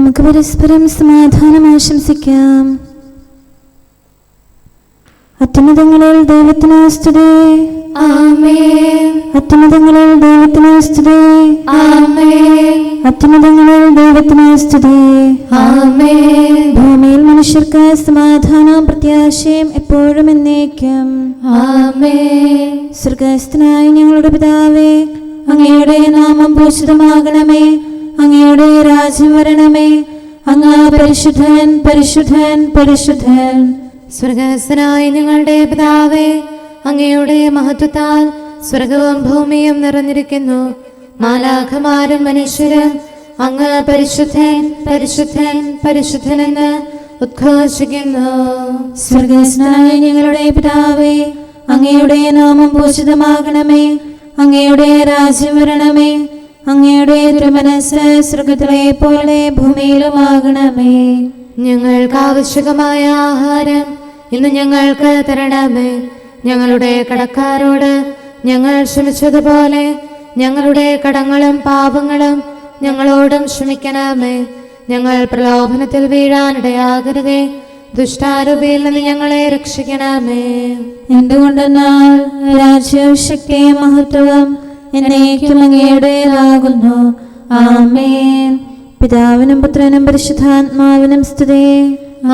നമുക്ക് പരസ്പരം സമാധാനം ആശംസിക്കാം. അത്യുന്നതങ്ങളിൽ ദൈവത്തിന് സ്തുതി. ആമേൻ. അത്യുന്നതങ്ങളിൽ ദൈവത്തിന് സ്തുതി. ആമേൻ. അത്യുന്നതങ്ങളിൽ ദൈവത്തിന് സ്തുതി. ആമേൻ. ഭൂമിയിൽ മനുഷ്യർക്ക് സമാധാനവും പ്രത്യാശയും എപ്പോഴും എന്നേക്കും. ആമേൻ. സ്വർഗ്ഗസ്ഥനായ ഞങ്ങളുടെ പിതാവേ, അങ്ങയുടെ നാമം പൂജിതമാകണമേ. അങ്ങയുടെ രാജ്യം വരണമേ. അങ്ങ് പരിശുദ്ധൻ, പരിശുദ്ധൻ, പരിശുദ്ധൻ. സ്വർഗ്ഗസ്ഥനായ ഞങ്ങളുടെ പിതാവേ, അങ്ങയുടെ മഹത്വത്താൽ സ്വർഗവും ഭൂമിയും നിറഞ്ഞിരിക്കുന്നു. മാലാഖമാരും മനുഷ്യരും അങ്ങ് പരിശുദ്ധൻ, പരിശുദ്ധൻ, പരിശുദ്ധനെന്ന് ഉദ്ഘോഷിക്കുന്നു. സ്വർഗ്ഗസ്ഥനായ ഞങ്ങളുടെ പിതാവേ, അങ്ങയുടെ നാമം പൂജിതമാകണമേ. അങ്ങയുടെ രാജ്യം വരണമേ. അങ്ങയുടെ തിരുമനസ്സ് സ്വർഗ്ഗത്തിലെ പോലെ ഭൂമിയിലുമാകണമേ. ഞങ്ങൾക്ക് ആവശ്യകമായ ആഹാരം ഇന്ന് ഞങ്ങൾക്ക് തരണമേ. ഞങ്ങളുടെ കടക്കാരോട് ഞങ്ങൾ ക്ഷമിച്ചതുപോലെ ഞങ്ങളുടെ കടങ്ങളും പാപങ്ങളും ഞങ്ങളോടും ക്ഷമിക്കണമേ. ഞങ്ങൾ പ്രലോഭനത്തിൽ വീഴാനിടയാകരുതേ. ദുഷ്ടാരൂപിയിൽ നിന്ന് ഞങ്ങളെ രക്ഷിക്കണമേ. എന്തുകൊണ്ടെന്നാൽ രാജ്യവും ശക്തിയും മഹത്വവും എന്നേക്കും അങ്ങയുടേതാകുന്നു. ആമേൻ. പിതാവിനും പുത്രനും പരിശുദ്ധാത്മാവിനും സ്തുതി.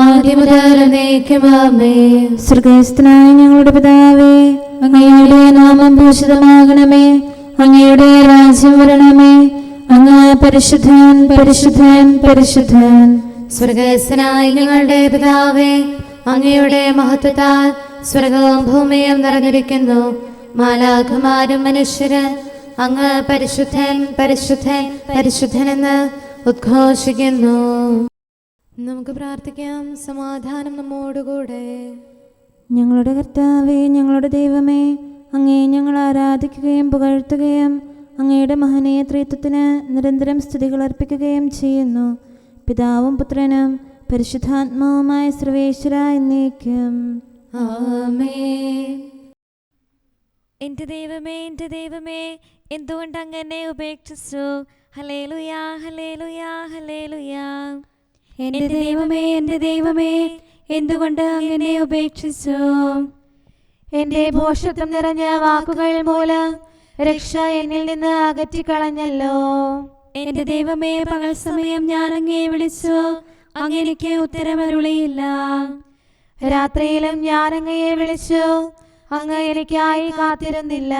ആദ്യം മുതൽ എന്നേക്കും ആമേൻ. സ്വർഗ്ഗസ്ഥനായ ഞങ്ങളുടെ പിതാവേ, അങ്ങയുടെ നാമം പൂജിതമാകണമേ. അങ്ങയുടെ രാജ്യം വരണമേ. അങ്ങ് പരിശുദ്ധൻ, പരിശുദ്ധൻ, പരിശുദ്ധൻ. സ്വർഗ്ഗസ്ഥനായ ഞങ്ങളുടെ പിതാവേ, അങ്ങയുടെ മഹത്വത്താൽ സ്വർഗവും ഭൂമിയും നിറഞ്ഞിരിക്കുന്നു. മാലാഖമാരും മനുഷ്യരും അങ്ങ് പരിശുദ്ധൻ, പരിശുദ്ധൻ, പരിശുദ്ധനെന്ന് ഉദ്ഘോഷിക്കുന്നു. നമുക്ക് പ്രാർത്ഥിക്കാം. സമാധാനം നമ്മോടുകൂടെ. ഞങ്ങളുടെ കർത്താവേ, ഞങ്ങളുടെ ദൈവമേ, അങ്ങയെ ഞങ്ങൾ ആരാധിക്കുകയും പുകഴ്ത്തുകയും അങ്ങയുടെ മഹനീയ ത്രിത്വത്തിന് നിരന്തരം സ്തുതികൾ അർപ്പിക്കുകയും ചെയ്യുന്നു. പിതാവും പുത്രനും പരിശുദ്ധാത്മാവുമായ സർവേശ്വര എന്നേക്കും. ആമേൻ. എൻ്റെ ദൈവമേ, എൻ്റെ ദൈവമേ, എന്തുകൊണ്ട് അങ്ങനെ ഉപേക്ഷിച്ചു? ഹല്ലേലൂയാ, ഹല്ലേലൂയാ, ഹല്ലേലൂയാ. എൻ്റെ ദൈവമേ, എൻ്റെ ദൈവമേ, എന്തുകൊണ്ട് അങ്ങനെ ഉപേക്ഷിച്ചു? എൻ്റെ ഭോഷത്വം നിറഞ്ഞ വാക്കുകൾ മൂലം രക്ഷ എന്നിൽ നിന്ന് അകറ്റിക്കളഞ്ഞല്ലോ. എൻ്റെ ദൈവമേ, പകൽ സമയം ഞാൻ അങ്ങയെ വിളിച്ചു, അങ്ങ് എനിക്ക് ഉത്തരമരുളിയില്ല. രാത്രിയിലും ഞാൻ അങ്ങയെ വിളിച്ചു, അങ്ങ് എനിക്കായി കാത്തിരുന്നില്ല.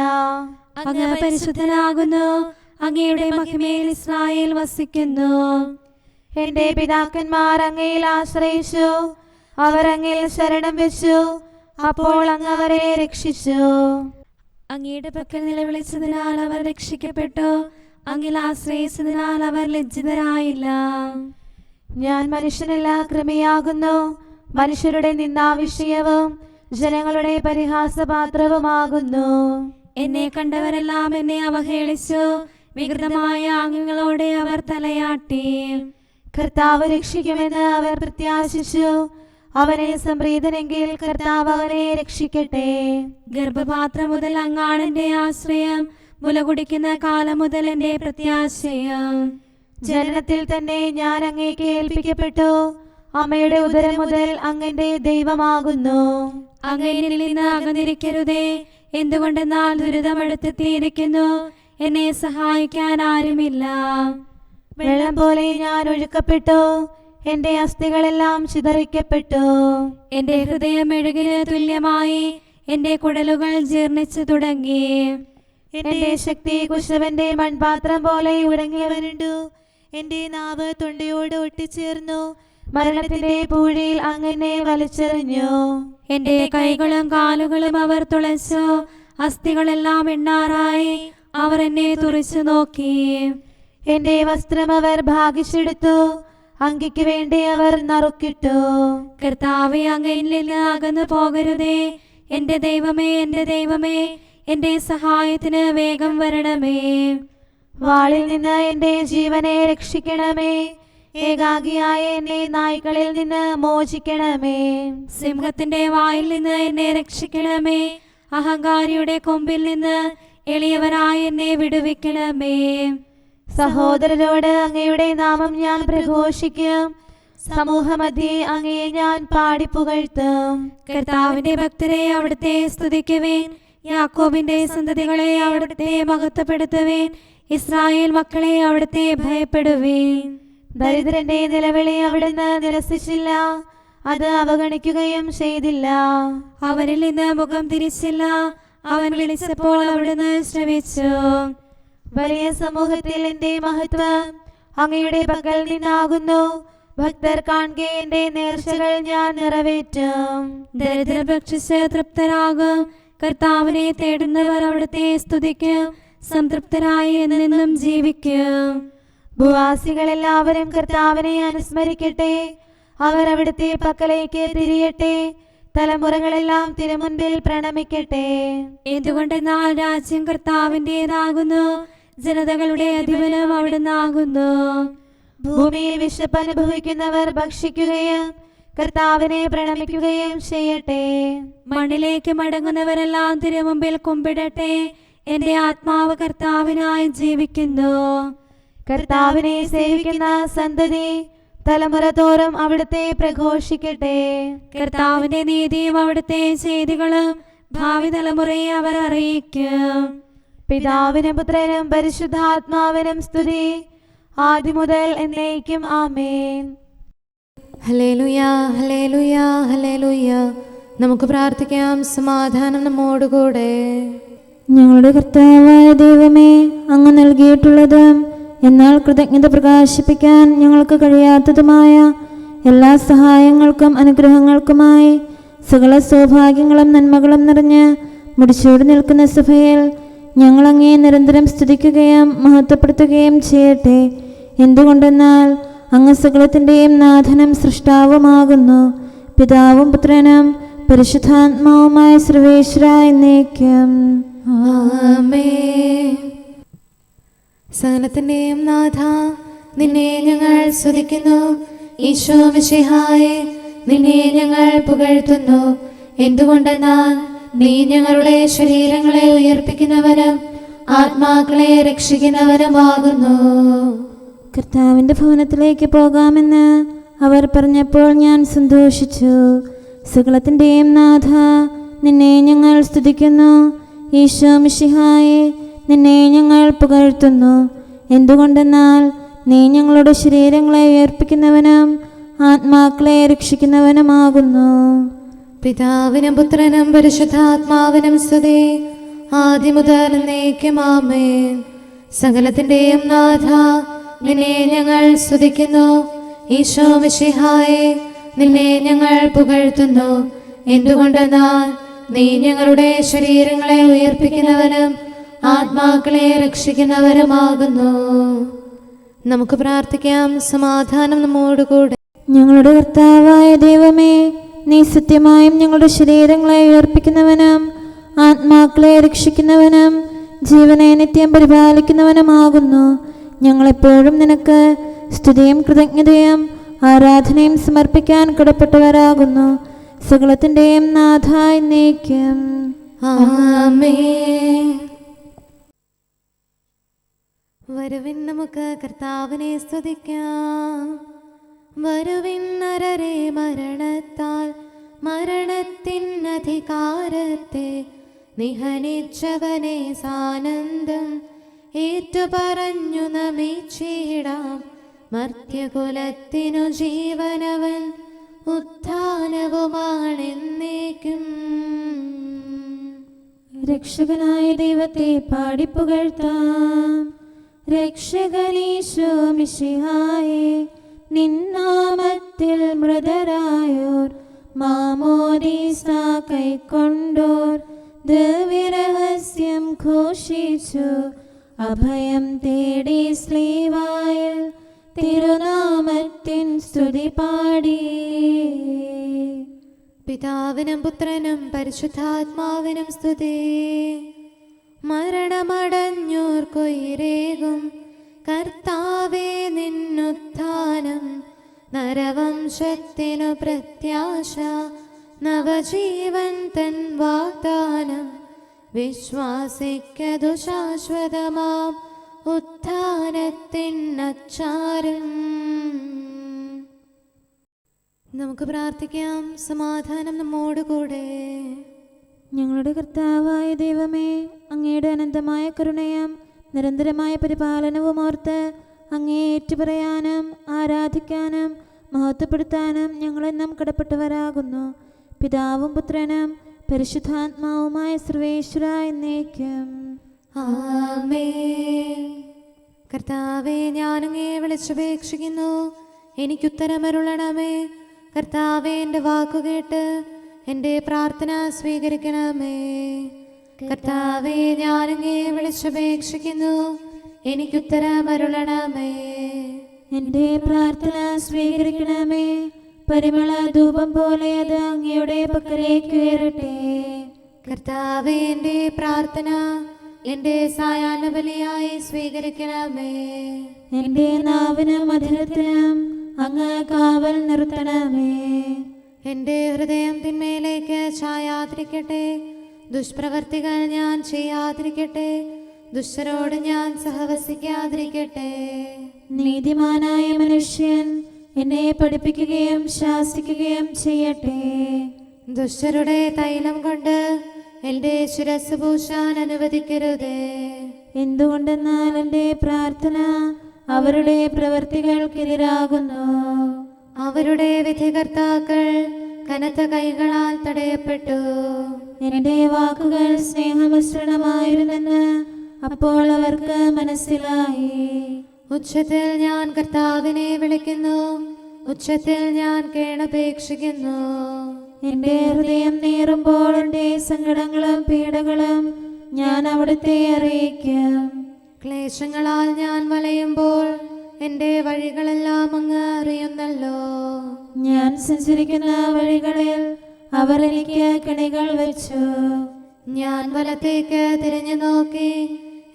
അങ്ങ് പരിശുദ്ധനാകുന്നു. അങ്ങയുടെ മഹിമയിൽ ഇസ്രായേൽ വസിക്കുന്നു. എന്റെ പിതാക്കന്മാർ അങ്ങയിൽ ആശ്രയിച്ചു, അവർ അങ്ങയിൽ ശരണം വെച്ചു, അപ്പോൾ അങ്ങ് അവരെ രക്ഷിച്ചു. അങ്ങയുടെ പക്കൽ നിലവിളിച്ചതിനാൽ അവർ രക്ഷിക്കപ്പെട്ടു. അങ്ങിൽ ആശ്രയിച്ചതിനാൽ അവർ ലജ്ജിതരായില്ല. ഞാൻ മനുഷ്യനല്ല, കൃമിയാകുന്നു. മനുഷ്യരുടെ നിന്ദാവിഷയവും ജനങ്ങളുടെ പരിഹാസപാത്രവുമാകുന്നു. എന്നെ കണ്ടവരെല്ലാം എന്നെ അവഹേളിച്ചു. വികൃതമായ ആംഗ്യങ്ങളോടെ അവർ തലയാട്ടി. കർത്താവ് രക്ഷിക്കുമെന്ന് അവർ പ്രത്യാശിച്ചു. അവനെ സംപ്രീതനെങ്കിൽ കർത്താവ് അവനെ രക്ഷിക്കട്ടെ. ഗർഭപാത്രം മുതൽ അങ്ങാണ് എന്റെ ആശ്രയം. മുല കുടിക്കുന്ന കാലം മുതൽ എന്റെ പ്രത്യാശയം. ജനനത്തിൽ തന്നെ ഞാൻ അങ്ങേക്ക് ഏൽപ്പിക്കപ്പെട്ടു. അമ്മയുടെ ഉദരം മുതൽ അങ്ങന്റെ ദൈവമാകുന്നു. അങ്ങ് എന്നിൽ നിന്ന് അകന്നിരിക്കരുതേ. എന്തുകൊണ്ടെന്നാൽ ദുരിതം അടുത്തെത്തിയിരിക്കുന്നു. എന്നെ സഹായിക്കാൻ ആരുമില്ല. വെള്ളം പോലെ ഞാൻ ഒഴുക്കപ്പെട്ടു. എന്റെ അസ്ഥികളെല്ലാം ചിതറിക്കപ്പെട്ടു. എന്റെ ഹൃദയം മെഴുകിന് തുല്യമായി. എന്റെ കുടലുകൾ ജീർണിച്ചു തുടങ്ങി. എന്റെ ശക്തി കുശവന്റെ മൺപാത്രം പോലെ ഉടങ്ങിയവരുണ്ടു. എന്റെ നാവ് തൊണ്ടയോട് ഒട്ടിച്ചേർന്നു. മരണത്തിന്റെ പൂഴിയിൽ അങ്ങനെ വലിച്ചെറിഞ്ഞു. എന്റെ കൈകളും കാലുകളും അവർ തുളച്ചു. അസ്ഥികളെല്ലാം എണ്ണാറായി. അവർ എന്നെ തുറിച്ചു നോക്കി. എന്റെ വസ്ത്രം അവർ ഭാഗിച്ചെടുത്തു. അങ്കിക്ക് വേണ്ടി അവർ നറുക്കിട്ടു. കർത്താവേ, അങ്ങ് എന്നിൽ നിന്ന് അകന്നു പോകരുതേ. എന്റെ ദൈവമേ, എന്റെ ദൈവമേ, എന്റെ സഹായത്തിന് വേഗം വരണമേ. വാളിൽ നിന്ന് എന്റെ ജീവനെ രക്ഷിക്കണമേ. ഏകാഗിയായ എന്നെ നായ്ക്കളിൽ നിന്ന് മോചിക്കണമേ. സിംഹത്തിന്റെ വായിൽ നിന്ന് എന്നെ രക്ഷിക്കണമേ. അഹങ്കാരിയുടെ കൊമ്പിൽ നിന്ന് എളിയവനായ എന്നെ വിടുവിക്കണമേ. സഹോദരരോട് അങ്ങയുടെ നാമം ഞാൻ പ്രഘോഷിക്കും. സമൂഹമധ്യേ അങ്ങയെ ഞാൻ പാടിപ്പുകഴ്ത്തും. കർത്താവിന്റെ ഭക്തരെ അവിടുത്തെ സ്തുതിക്കുവേൻ. യാക്കോബിന്റെ സന്തതികളെ അവിടുത്തെ മഹത്വപ്പെടുത്തുവേൻ. ഇസ്രായേൽ മക്കളെ അവിടുത്തെ ഭയപ്പെടുവേൻ. ദരിദ്രന്റെ നിലവിളി അവിടുന്ന് നിരസിച്ചില്ല, അത് അവഗണിക്കുകയും ചെയ്തില്ല. അവരിൽ നിന്ന് മുഖം തിരിച്ചില്ല. അവൻ വിളിച്ചപ്പോൾ അവിടുന്ന് ശ്രവിച്ചു. വലിയ സമൂഹത്തിൽ എന്റെ മഹത്വം അങ്ങയുടെ പക്കൽ നിന്നാകുന്നു. ഭക്തർ കാണുക എന്റെ നേർച്ചകൾ ഞാൻ നിറവേറ്റും. ദരിദ്രർ ഭക്ഷിച്ച് തൃപ്തരാകും. കർത്താവിനെ തേടുന്നവർ അവിടുത്തെ സ്തുതിക്കും. സംതൃപ്തരായി എന്നെന്നും ജീവിക്കും. ഭൂവാസികളെല്ലാവരും കർത്താവിനെ അനുസ്മരിക്കട്ടെ. അവർ അവിടുത്തെ പക്കലേക്ക് തിരിയട്ടെ. തലമുറകളെല്ലാം തിരുമുൻപിൽ പ്രണമിക്കട്ടെ. എന്തുകൊണ്ടെന്നാൽ രാജ്യം കർത്താവിൻ്റെതാകുന്നു, ജനതകളുടെ അധിപനും അവിടുന്നാകുന്നു. ഭൂമിയിൽ വിശപ്പ് അനുഭവിക്കുന്നവർ ഭക്ഷിക്കുകയും കർത്താവിനെ പ്രണമിക്കുകയും ചെയ്യട്ടെ. മണ്ണിലേക്ക് മടങ്ങുന്നവരെല്ലാം തിരുമുമ്പിൽ കുമ്പിടട്ടെ. എന്റെ ആത്മാവ് കർത്താവിനായി ജീവിക്കുന്നു. കർത്താവിനെ സേവിക്കുന്ന സന്തതി തലമുറ തോറും അവിടുത്തെ പ്രഘോഷിക്കട്ടെ. കർത്താവിന്റെ നീതിയും അവിടുത്തെ ചെയ്തികളും ഭാവി തലമുറയെ അവർ അറിയിക്കും. പിതാവിനും പുത്രനും പരിശുദ്ധാത്മാവിനും സ്തുതി, ആദ്യം മുതൽ എന്നേക്കും. ആമേൻ. ഹല്ലേലൂയ, ഹല്ലേലൂയ, ഹല്ലേലൂയ. നമുക്ക് പ്രാർത്ഥിക്കാം. സമാധാനം നമ്മോടുകൂടെ. ഞങ്ങളുടെ കർത്താവായ ദൈവമേ, അങ്ങ് നൽകിയിട്ടുള്ളതും എന്നാൽ കൃതജ്ഞത പ്രകാശിപ്പിക്കാൻ ഞങ്ങൾക്ക് കഴിയാത്തതുമായ എല്ലാ സഹായങ്ങൾക്കും അനുഗ്രഹങ്ങൾക്കുമായി സകല സൗഭാഗ്യങ്ങളും നന്മകളും നിറഞ്ഞ് മുടിച്ചൂടി നിൽക്കുന്ന സഭയിൽ ഞങ്ങളങ്ങേ നിരന്തരം സ്തുതിക്കുകയും മഹത്വപ്പെടുത്തുകയും ചെയ്യട്ടെ. എന്തുകൊണ്ടെന്നാൽ അങ്ങ് സകലത്തിൻ്റെയും നാഥനും സൃഷ്ടാവുമാകുന്നു. പിതാവും പുത്രനും പരിശുദ്ധാത്മാവുമായ സർവേശ്വര എന്നേക്കും. ആമേൻ. സകലത്തിന്റെയും നാഥ, നിന്നെ ഞങ്ങൾ സ്തുതിക്കുന്നു. ഈശോ മിശിഹായേ, നിന്നെ ഞങ്ങൾ പുകഴ്ത്തുന്നു. എന്തുകൊണ്ടെന്നാൽ നീ ഞങ്ങളുടെ ശരീരങ്ങളെ ഉയർപ്പിക്കുന്നവനും ആത്മാക്കളെ രക്ഷിക്കുന്നവനുമാകുന്നു. കർത്താവിൻ്റെ ഭവനത്തിലേക്ക് പോകാമെന്ന് അവർ പറഞ്ഞപ്പോൾ ഞാൻ സന്തോഷിച്ചു. സകലത്തിൻ്റെയും നാഥ, നിന്നെ ഞങ്ങൾ സ്തുതിക്കുന്നു. ഈശോ മിശിഹായേ, നിന്നെ ഞങ്ങൾ പുകഴ്ത്തുന്നു. എന്തുകൊണ്ടെന്നാൽ നീ ഞങ്ങളുടെ ശരീരങ്ങളെ ഉയർപ്പിക്കുന്നവനും ആത്മാക്കളെ രക്ഷിക്കുന്നവനുമാകുന്നു. പിതാവിനും പുത്രനും പരിശുദ്ധാത്മാവിനും സ്തുതി, ആദ്യം മുതൽ എന്നേക്കും. ആമേൻ. സകലത്തിന്റെയും നാഥ, നിന്നെ ഞങ്ങൾ സ്തുതിക്കുന്നു. ഈശോ മിശിഹായേ, നിന്നെ ഞങ്ങൾ പുകഴ്ത്തുന്നു. എന്തുകൊണ്ടെന്നാൽ നീ ഞങ്ങളുടെ ശരീരങ്ങളെ ഉയർപ്പിക്കുന്നവനും ആത്മാക്കളെ രക്ഷിക്കുന്നവരുമാകുന്നു. നമുക്ക് പ്രാർത്ഥിക്കാം. സമാധാനം നമ്മോടുകൂടെ. ഞങ്ങളുടെ കർത്താവായ ദൈവമേ, നീ സത്യമായും ഞങ്ങളുടെ ശരീരങ്ങളെ ഉയർപ്പിക്കുന്നവനും ആത്മാക്കളെ രക്ഷിക്കുന്നവനും ജീവനെ നിത്യം പരിപാലിക്കുന്നവനുമാകുന്നു. ഞങ്ങളെപ്പോഴും നിനക്ക് സ്തുതിയും കൃതജ്ഞതയും ആരാധനയും സമർപ്പിക്കാൻ കടപ്പെട്ടവരാകുന്നു. സകലത്തിൻ്റെയും നാഥ എന്നേക്കും. ആമേൻ. വരുവിൻ, നമുക്ക് കർത്താവിനെ സ്തുതിക്കാം. വരുവിൻ നരരെ, മരണത്താൽ മരണത്തിൻ അധികാരത്തെ നിഹനിച്ചവനെ സാനന്ദം ഏറ്റുപറഞ്ഞു നമിച്ചിടാം. മർത്യകുലത്തിനു ജീവനവൻ ഉത്ഥാനവുമാണെന്നേക്കും. രക്ഷകനായ ദൈവത്തെ പാടിപ്പുകഴ്ത്താം. രക്ഷകനീശോ മിശിഹായേ, നിന്നാമത്തിൽ മൃതരായോർ മാമോദീസ കൈക്കൊണ്ടോർ ദിവ്യരഹസ്യം ഘോഷിച്ചു അഭയം തേടി സ്ലീവായിൽ തിരുനാമത്തിൻ സ്തുതി പാടി. പിതാവിനും പുത്രനും പരിശുദ്ധാത്മാവിനും സ്തുതി. മരണമടഞ്ഞോർക്കൊയിരേകും കർത്താവേ, നിന്നുത്ഥാനം നരവംശത്തിനു പ്രത്യാശ, നവജീവൻ തൻ വാഗ്ദാനം വിശ്വാസിക്കതു ശാശ്വതമാം ഉത്ഥാനത്തിനച്ചാരം. നമുക്ക് പ്രാർത്ഥിക്കാം. സമാധാനം നമ്മോടുകൂടെ. ഞങ്ങളുടെ കർത്താവായ ദൈവമേ, അങ്ങയുടെ അനന്തമായ കരുണയും നിരന്തരമായ പരിപാലനവും ഓർത്ത് അങ്ങേ ഏറ്റുപറയാനും ആരാധിക്കാനും മഹത്വപ്പെടുത്താനും ഞങ്ങളെന്നും കടപ്പെട്ടവരാകുന്നു. പിതാവും പുത്രനും പരിശുദ്ധാത്മാവുമായ സർവേശ്വര എന്നേക്കും. ആമേൻ. കർത്താവേ, ഞാനങ്ങേ വിളിച്ചപേക്ഷിക്കുന്നു, എനിക്കുത്തരമരുളണമേ. കർത്താവേ, എൻ്റെ വാക്കുകേട്ട് എൻ്റെ പ്രാർത്ഥന സ്വീകരിക്കണമേ. കർത്താവേ, ഞാനങ്ങേ വിളിച്ചപേക്ഷിക്കുന്നു, എനിക്കുത്തരമരുളണമേ. എൻ്റെ പ്രാർത്ഥന സ്വീകരിക്കണമേ. പരിമള ധൂപം പോലെ അത് അങ്ങയുടെ പക്കലേക്ക് ഉയരട്ടെ. കർത്താവേ, എൻ്റെ പ്രാർത്ഥന എൻ്റെ സായാഹ്ന ബലിയായി സ്വീകരിക്കണമേ. എൻ്റെ നാവിനും മധുരത്തിനും അങ്ങ് കാവൽ നിർത്തണമേ. എൻ്റെ ഹൃദയം തിന്മയിലേക്ക് ചായാതിരിക്കട്ടെ. ദുഷ്പ്രവർത്തികൾ ഞാൻ ചെയ്യാതിരിക്കട്ടെ. ദുഷ്ടരോട് ഞാൻ സഹവസിക്കാതിരിക്കട്ടെ. നീതിമാനായ മനുഷ്യൻ എന്നെ പഠിപ്പിക്കുകയും ശാസിക്കുകയും ചെയ്യട്ടെ. ദുഷ്ടരുടെ തൈലം കൊണ്ട് എൻ്റെ ശിരസ് പൂശാൻ അനുവദിക്കരുതേ. എന്തുകൊണ്ടെന്നാൽ എൻ്റെ പ്രാർത്ഥന അവരുടെ പ്രവൃത്തികൾക്കെതിരാകുന്നു. അവരുടെ വിധികർത്താക്കൾ കനത്ത കൈകളാൽ തടയപ്പെട്ടു. എൻ്റെ വാക്കുകൾ സ്നേഹമിശ്രണമായിരുന്നെന്ന് അപ്പോൾ അവർക്ക് മനസ്സിലായി. ഉച്ചത്തിൽ ഞാൻ കർത്താവിനെ വിളിക്കുന്നു, ഉച്ചത്തിൽ ഞാൻ കേണപേക്ഷിക്കുന്നു. എൻ്റെ ഹൃദയം നീറുമ്പോൾ എൻ്റെ സങ്കടങ്ങളും പീഡകളും ഞാൻ അവിടുത്തെ അറിയിക്കും. ക്ലേശങ്ങളാൽ ഞാൻ വലയുമ്പോൾ എൻ്റെ വഴികളെല്ലാം അങ്ങ് അറിയുന്നല്ലോ. ഞാൻ സഞ്ചരിക്കുന്ന വഴികളിൽ അവർ എനിക്ക് കെണികൾ വെച്ചു. ഞാൻ വലത്തേക്ക് തിരിഞ്ഞു നോക്കി,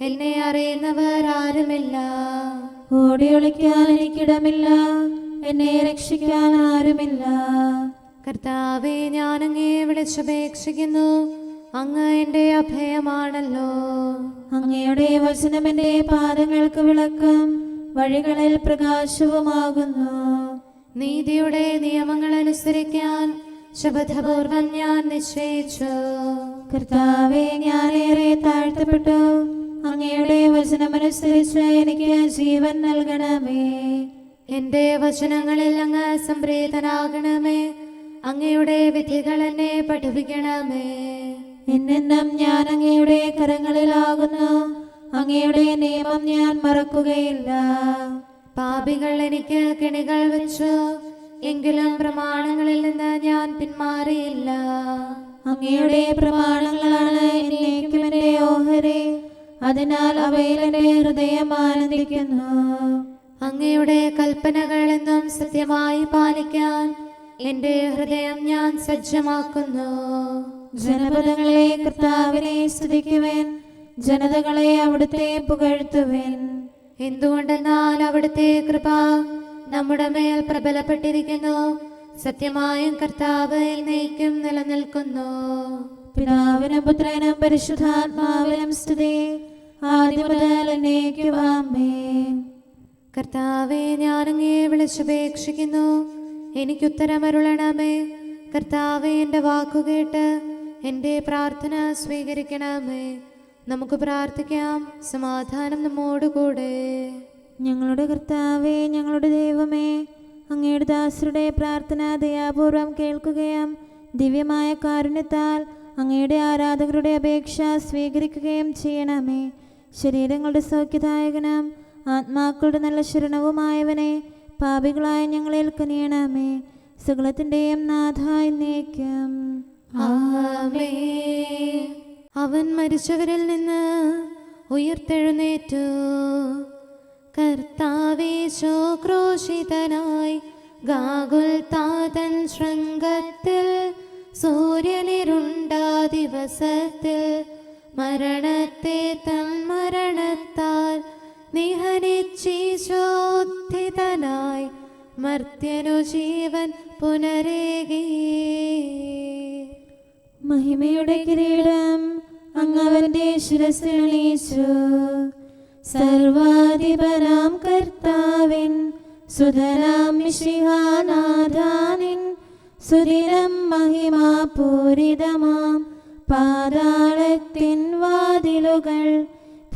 എന്നെ അറിയുന്നവർ ആരുമില്ല. ഓടി ഒളിക്കാൻ എനിക്കിടമില്ല, എന്നെ രക്ഷിക്കാൻ ആരുമില്ല. കർത്താവേ, ഞാനങ്ങേ വിളിച്ചപേക്ഷിക്കുന്നു, അങ്ങ് എൻ്റെ അഭയമാണല്ലോ. അങ്ങയുടെ വചനം എൻ്റെ പാദങ്ങൾക്ക് വിളക്കും വഴികളിൽ പ്രകാശവുമാകുന്നു. നീതിയുടെ നിയമങ്ങൾ അനുസരിക്കാൻ ശപഥപൂർവം ഞാൻ നിശ്ചയിച്ചു. കർത്താവേ, ഞാനേറെ താഴ്ത്തപ്പെട്ടു. അങ്ങയുടെ വചനമനുസരിച്ച് എനിക്ക് ജീവൻ നൽകണമേ. എൻ്റെ വചനങ്ങളിൽ അങ്ങ് സംപ്രീതനാകണമേ. അങ്ങയുടെ വിധികൾ എന്നെ പഠിപ്പിക്കണമേ. എന്നെന്നും ഞാൻ അങ്ങയുടെ കരങ്ങളിലാകുന്നു. അങ്ങയുടെ നിയമം ഞാൻ മറക്കുകയില്ല. പാപികൾ എനിക്ക് കെണികൾ വെച്ചു, എങ്കിലും പ്രമാണങ്ങളിൽ നിന്ന് ഞാൻ പിന്മാറിയില്ല. അങ്ങയുടെ പ്രമാണങ്ങളാണ് എന്നേക്കും എൻ്റെ ഓഹരി. അതിനാൽ അവയിൽ എൻ്റെ ഹൃദയം ആനന്ദിക്കുന്നു. അങ്ങയുടെ കൽപ്പനകൾ എന്നും സത്യമായി പാലിക്കാൻ എൻ്റെ ഹൃദയം ഞാൻ സജ്ജമാക്കുന്നു. ജനപദങ്ങളെ കർത്താവിനെ സ്തുതിക്കുവേൻ, ജനതകളെ അവിടുത്തെ പുകഴ്ത്തുവേൻ. എന്തുകൊണ്ടെന്നാൽ അവിടുത്തെ കൃപ നമ്മുടെ മേൽ പ്രബലപ്പെട്ടിരിക്കുന്നു. സത്യമായും കർത്താവ് എന്നേക്കും നിലനിൽക്കുന്നു. പിതാവിനും പുത്രനും പരിശുദ്ധാത്മാവിനും സ്തുതി, ആദ്യം മുതൽ എന്നേക്കും ആമേൻ. കർത്താവേ, ഞാനങ്ങേ വിളിച്ചപേക്ഷിക്കുന്നു, എനിക്കുത്തരമരുളണമേ. കർത്താവേ, എൻ്റെ വാക്കുകേട്ട് എൻ്റെ പ്രാർത്ഥന സ്വീകരിക്കണമേ. നമുക്ക് പ്രാർത്ഥിക്കാം. സമാധാനം നമ്മോടുകൂടെ. ഞങ്ങളുടെ കർത്താവേ, ഞങ്ങളുടെ ദൈവമേ, അങ്ങയുടെ ദാസരുടെ പ്രാർത്ഥന ദയാപൂർവം കേൾക്കുകയും ദിവ്യമായ കാരുണ്യത്താൽ അങ്ങയുടെ ആരാധകരുടെ അപേക്ഷ സ്വീകരിക്കുകയും ചെയ്യണമേ. ശരീരങ്ങളുടെ സൗഖ്യദായകനും ആത്മാക്കളുടെ നല്ല ശരണവുമായവനെ, പാപികളായ ഞങ്ങളിൽ കനിയണമേ. സകലത്തിൻ്റെയും നാഥ എന്നേക്കും. ആമേൻ. അവൻ മരിച്ചവരിൽ നിന്ന് ഉയർത്തെഴുന്നേറ്റു. കർത്താവേ, ശോക്രോശിതനായി ഗാഗുൽത്താതൻ ശൃംഗത്തിൽ സൂര്യനിരുണ്ട ദിവസത്തിൽ മരണത്തെ തൻ മരണത്താൽ നിഹനിച്ചീശോദ്ധിതനായി മർത്യനു ജീവൻ പുനരേകി. മഹിമയുടെ കിരീടം അങ്ങവന്റെ ശിരസിൽ ഉണീച്ചു. സർവാധിപനാം കർത്താവിൻ സുധനാം മിശിഹാനാഥാനിൻ സുദിനം മഹിമാപൂരിതമാം പാതാളത്തിൻ വാതിലുകൾ